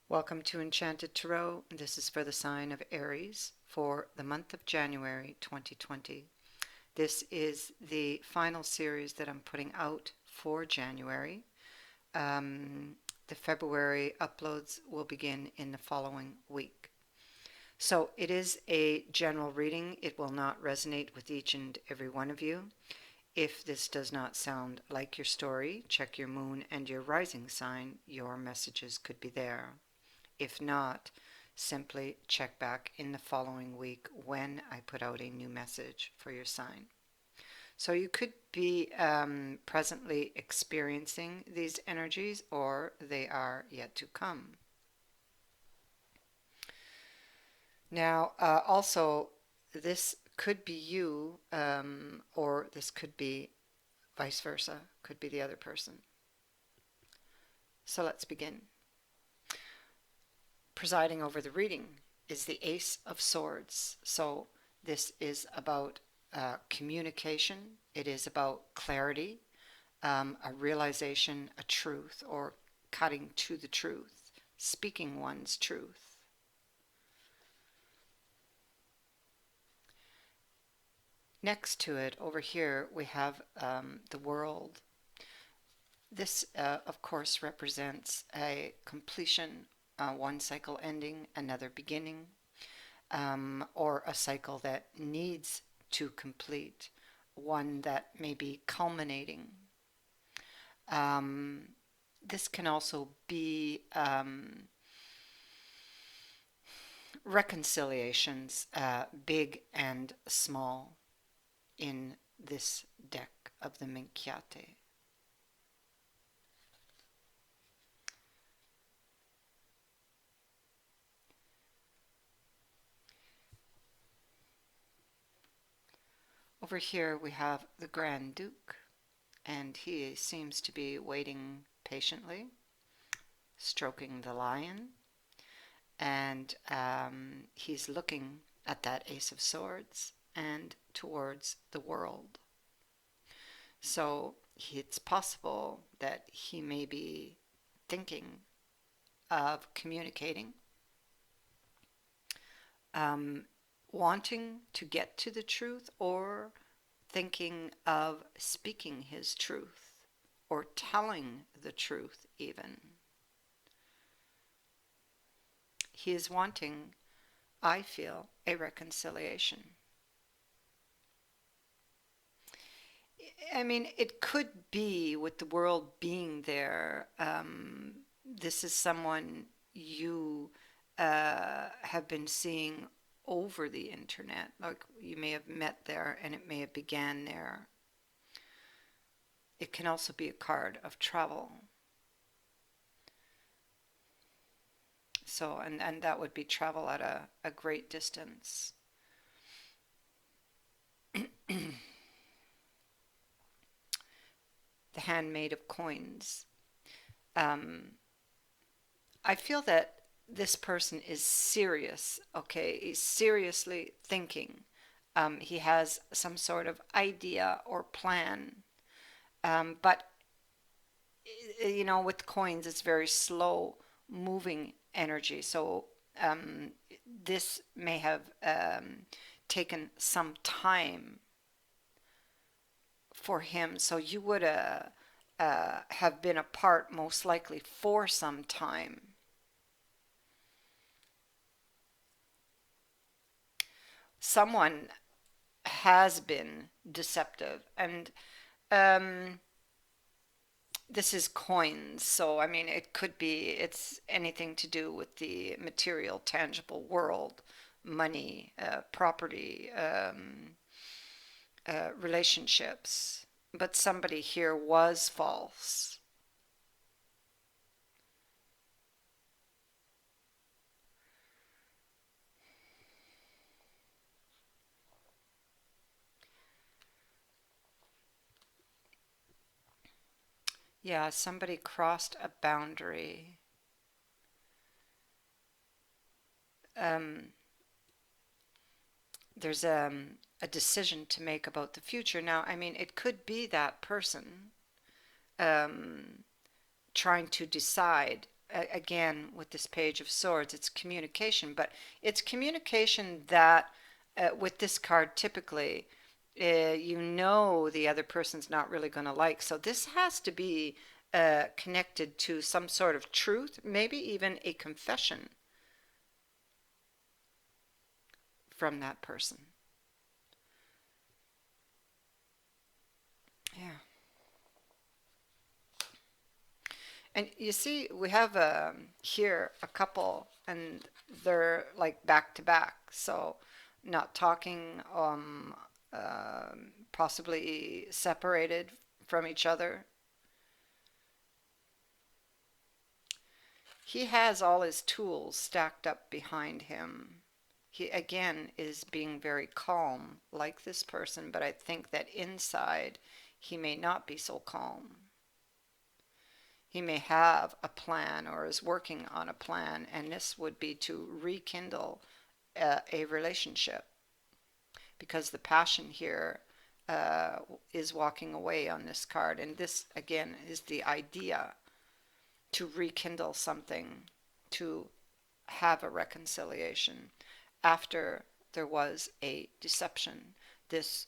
Welcome to Enchanted Tarot. This is for the sign of Aries for the month of January 2020. This is the final series that I'm putting out for January. The February uploads will begin in the following week. So it is a general reading. It will not resonate with each and every one of you. If this does not sound like your story, check your moon and your rising sign. Your messages could be there. If not, simply check back in the following week when I put out a new message for your sign. So you could be presently experiencing these energies, or they are yet to come. Now, also, this could be you, or this could be vice versa, could be the other person. So let's begin. Presiding over the reading is the Ace of Swords. So this is about communication. It is about clarity, a realization, a truth, or cutting to the truth, speaking one's truth. Next to it, over here, we have the World. This, of course, represents a completion, one cycle ending, another beginning, or a cycle that needs to complete, one that may be culminating. This can also be reconciliations, big and small, in this deck of the Minchiate. Over here we have the Grand Duke, and he seems to be waiting patiently, stroking the lion, and he's looking at that Ace of Swords and towards the World. So it's possible that he may be thinking of communicating, wanting to get to the truth, or thinking of speaking his truth, or telling the truth even. He is wanting, I feel, a reconciliation. I mean, it could be with the World being there. This is someone you have been seeing over the internet. Like, you may have met there and it may have began there. It can also be a card of travel. So, and that would be travel at a great distance. The Handmaid of Coins. I feel that this person is serious, okay? He's seriously thinking. He has some sort of idea or plan. But, you know, with coins, it's very slow moving energy. So this may have taken some time for him. So you would have been apart most likely for some time. Someone has been deceptive, and this is coins, so I mean, it could be, it's anything to do with the material, tangible world, money, property, relationships. But somebody here was false. Yeah, somebody crossed a boundary. Um, there's a decision to make about the future. Now, I mean, it could be that person um, trying to decide, again, with this Page of Swords, it's communication, but it's communication that, with this card, typically, you know the other person's not really going to like. So this has to be connected to some sort of truth, maybe even a confession from that person. Yeah. And you see, we have here a couple, and they're like back to back, so not talking, possibly separated from each other. He has all his tools stacked up behind him. He again is being very calm, like this person, but I think that inside he may not be so calm. He may have a plan or is working on a plan, and this would be to rekindle a relationship, because the passion here is walking away on this card. And this, again, is the idea to rekindle something, to have a reconciliation after there was a deception. This,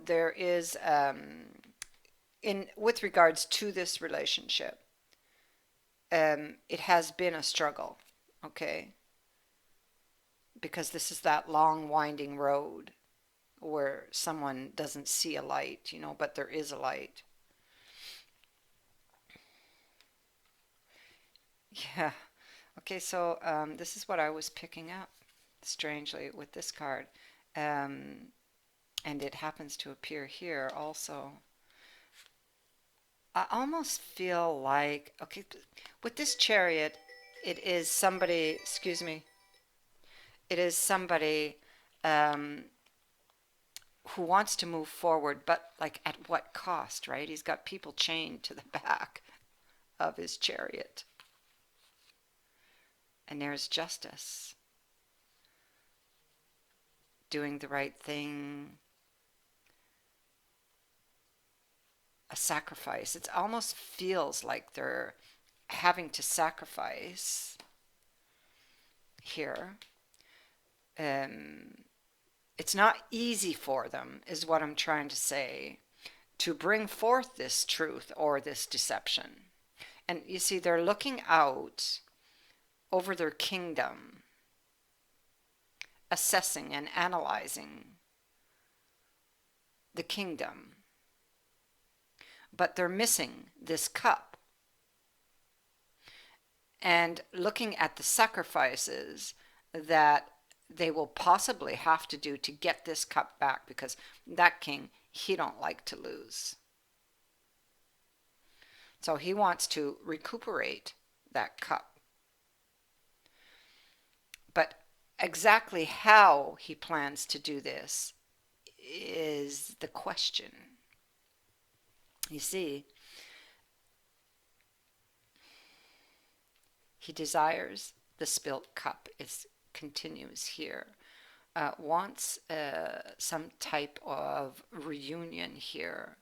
there is, in with regards to this relationship, it has been a struggle, okay? Because this is that long winding road where someone doesn't see a light, but there is a light. Yeah. Okay, so this is what I was picking up, strangely, with this card. Um, and it happens to appear here also. I almost feel like, okay, with this Chariot, it is somebody, excuse me, it is somebody um, who wants to move forward, but like at what cost, right? He's got people chained to the back of his chariot. And there's justice, doing the right thing, a sacrifice. It almost feels like they're having to sacrifice here. It's not easy for them, is what I'm trying to say, to bring forth this truth or this deception. And you see, they're looking out over their kingdom, assessing and analyzing the kingdom. But they're missing this cup and looking at the sacrifices that they will possibly have to do to get this cup back, because that king, he don't like to lose. So he wants to recuperate that cup. But exactly how he plans to do this is the question. You see, he desires the spilt cup. It continues here. Wants some type of reunion here.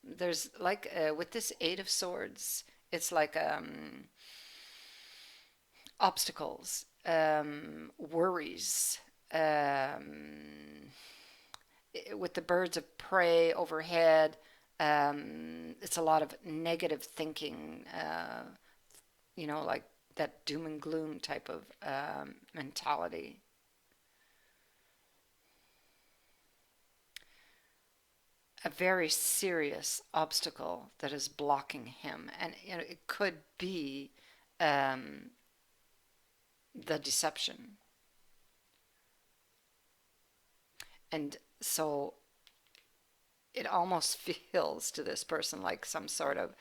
There's like, with this Eight of Swords, it's like obstacles, worries, with the birds of prey overhead. It's a lot of negative thinking, like that doom and gloom type of mentality. A very serious obstacle that is blocking him, and it could be the deception. And so it almost feels to this person like some sort of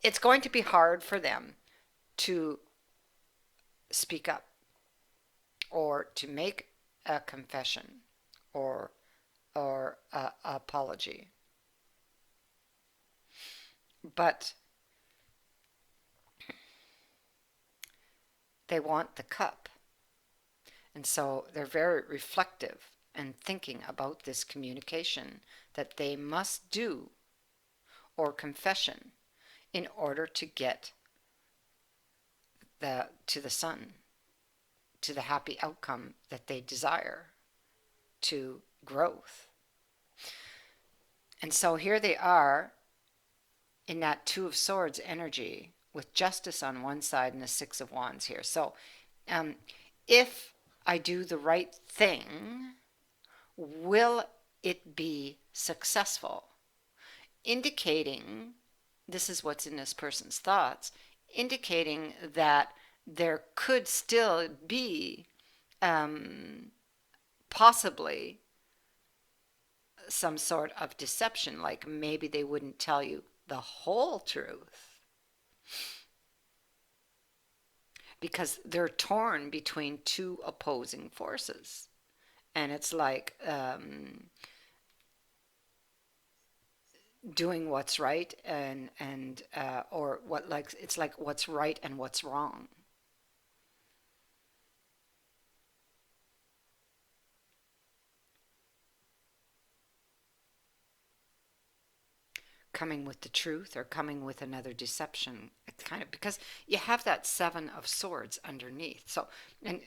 it's going to be hard for them to speak up or to make a confession or a apology. But they want the cup. And so they're very reflective and thinking about this communication that they must do, or confession, in order to get the sun, to the happy outcome that they desire, to growth. And so here they are in that Two of Swords energy with Justice on one side and the Six of Wands here. So um, if I do the right thing, will it be successful? Indicating, this is what's in this person's thoughts, indicating that there could still be possibly some sort of deception, like maybe they wouldn't tell you the whole truth because they're torn between two opposing forces. And it's like doing what's right and or what, like it's like what's right and what's wrong. Coming with the truth or coming with another deception. It's kind of because you have that Seven of Swords underneath. So, and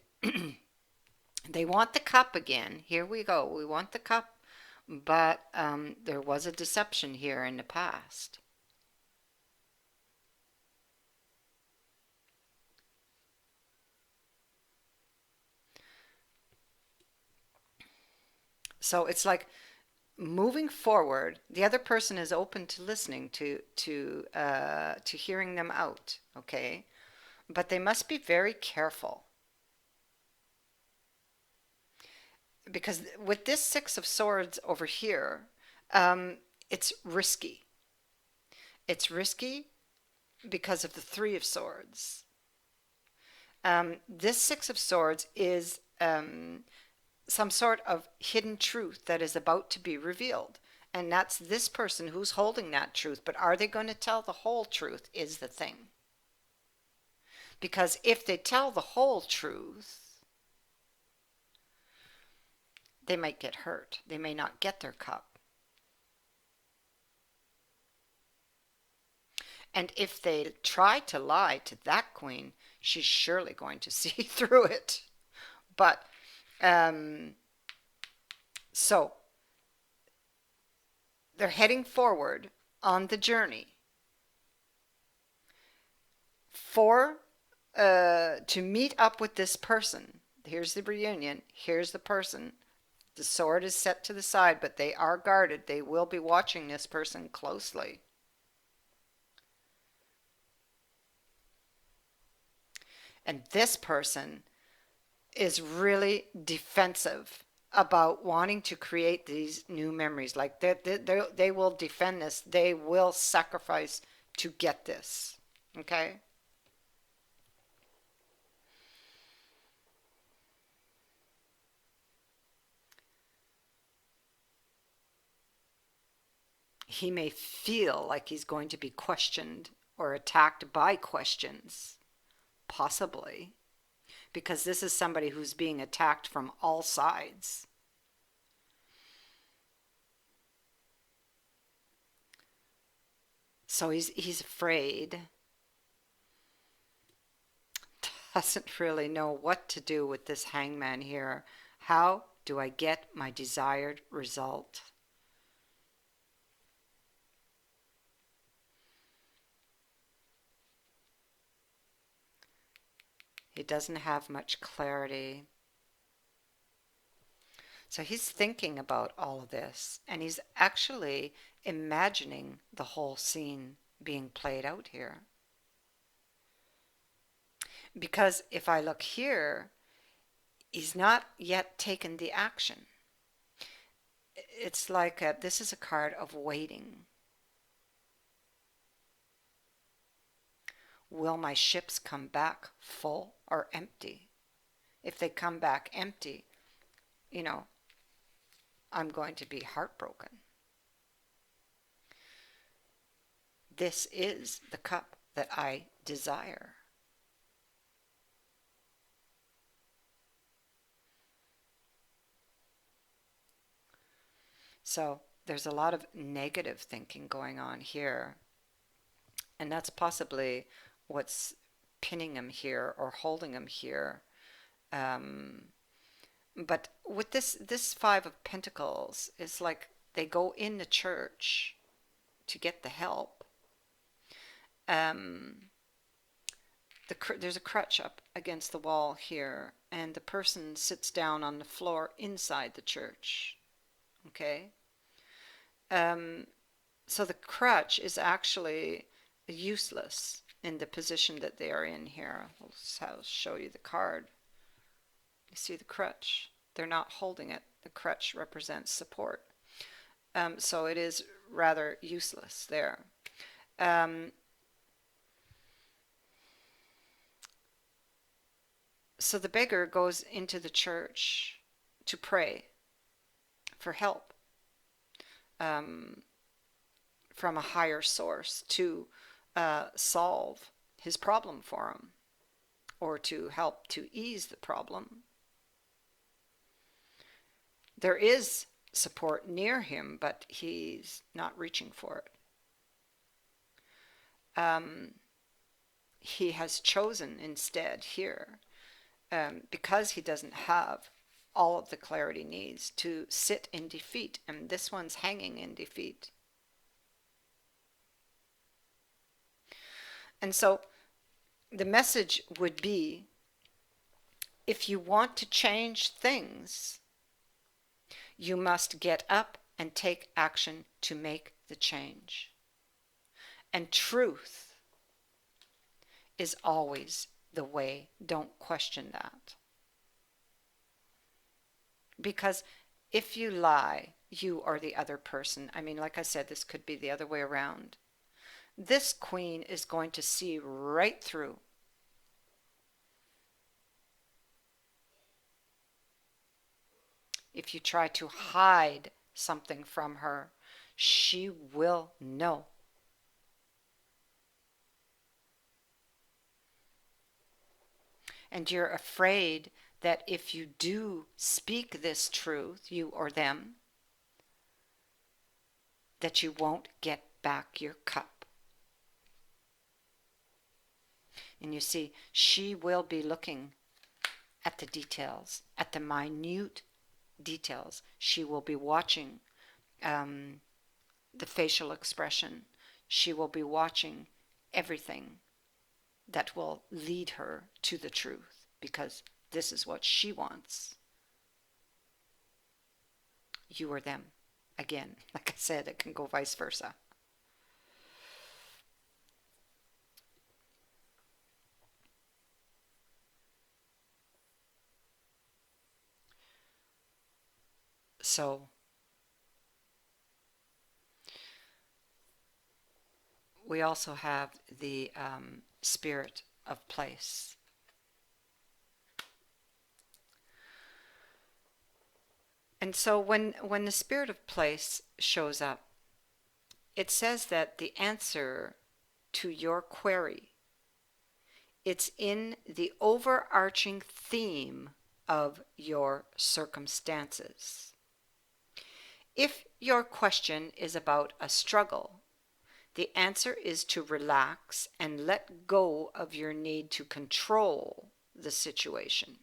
they want the cup again. Here we go. We want the cup, but there was a deception here in the past. So it's like moving forward. The other person is open to listening to hearing them out. Okay, but they must be very careful because with this Six of Swords over here, it's risky. It's risky because of the Three of Swords. This Six of Swords is some sort of hidden truth that is about to be revealed. And that's this person who's holding that truth. But are they going to tell the whole truth is the thing. Because if they tell the whole truth, they might get hurt. They may not get their cup. And if they try to lie to that queen, she's surely going to see through it. But so they're heading forward on the journey for to meet up with this person. Here's the reunion. Here's the person. The sword is set to the side, but they are guarded. They will be watching this person closely. And this person is really defensive about wanting to create these new memories. Like they will defend this. They will sacrifice to get this. Okay? He may feel like he's going to be questioned or attacked by questions, possibly, because this is somebody who's being attacked from all sides. So he's afraid, doesn't really know what to do with this hangman here. How do I get my desired result? He doesn't have much clarity. So he's thinking about all of this and he's actually imagining the whole scene being played out here. Because if I look here, he's not yet taken the action. It's like this is a card of waiting. Will my ships come back full or empty? If they come back empty, you know, I'm going to be heartbroken. This is the cup that I desire. So there's a lot of negative thinking going on here. And that's possibly what's pinning him here or holding him here. But with this Five of Pentacles, it's like they go in the church to get the help. There's a crutch up against the wall here, and the person sits down on the floor inside the church. Okay? So the crutch is actually useless in the position that they are in here. I'll show you the card. You see the crutch? They're not holding it. The crutch represents support. So it is rather useless there. So the beggar goes into the church to pray for help from a higher source to solve his problem for him, or to help to ease the problem. There is support near him, but he's not reaching for it. He has chosen instead here, because he doesn't have all of the clarity he needs, to sit in defeat, and this one's hanging in defeat. And so the message would be, if you want to change things, you must get up and take action to make the change. And truth is always the way. Don't question that. Because if you lie, you or the other person, I mean, like I said, this could be the other way around. This queen is going to see right through. If you try to hide something from her, she will know. And you're afraid that if you do speak this truth, you or them, that you won't get back your cup. And you see, she will be looking at the details, at the minute details. She will be watching the facial expression. She will be watching everything that will lead her to the truth, because this is what she wants. You or them. Again, like I said, it can go vice versa. So we also have the spirit of place. And so when the spirit of place shows up, it says that the answer to your query, it's in the overarching theme of your circumstances. If your question is about a struggle, the answer is to relax and let go of your need to control the situation.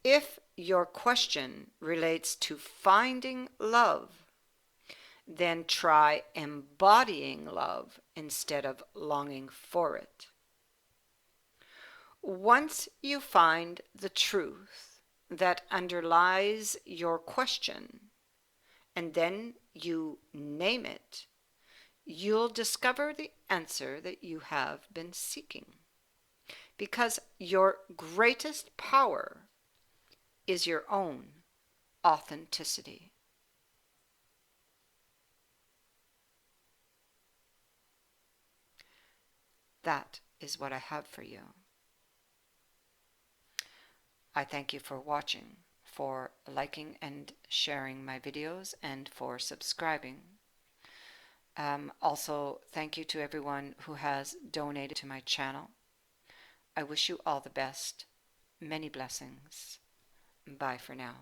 If your question relates to finding love, then try embodying love instead of longing for it. Once you find the truth that underlies your question, and then you name it, you'll discover the answer that you have been seeking. Because your greatest power is your own authenticity. That is what I have for you. I thank you for watching, for liking and sharing my videos, and for subscribing. Also, thank you to everyone who has donated to my channel. I wish you all the best. Many blessings. Bye for now.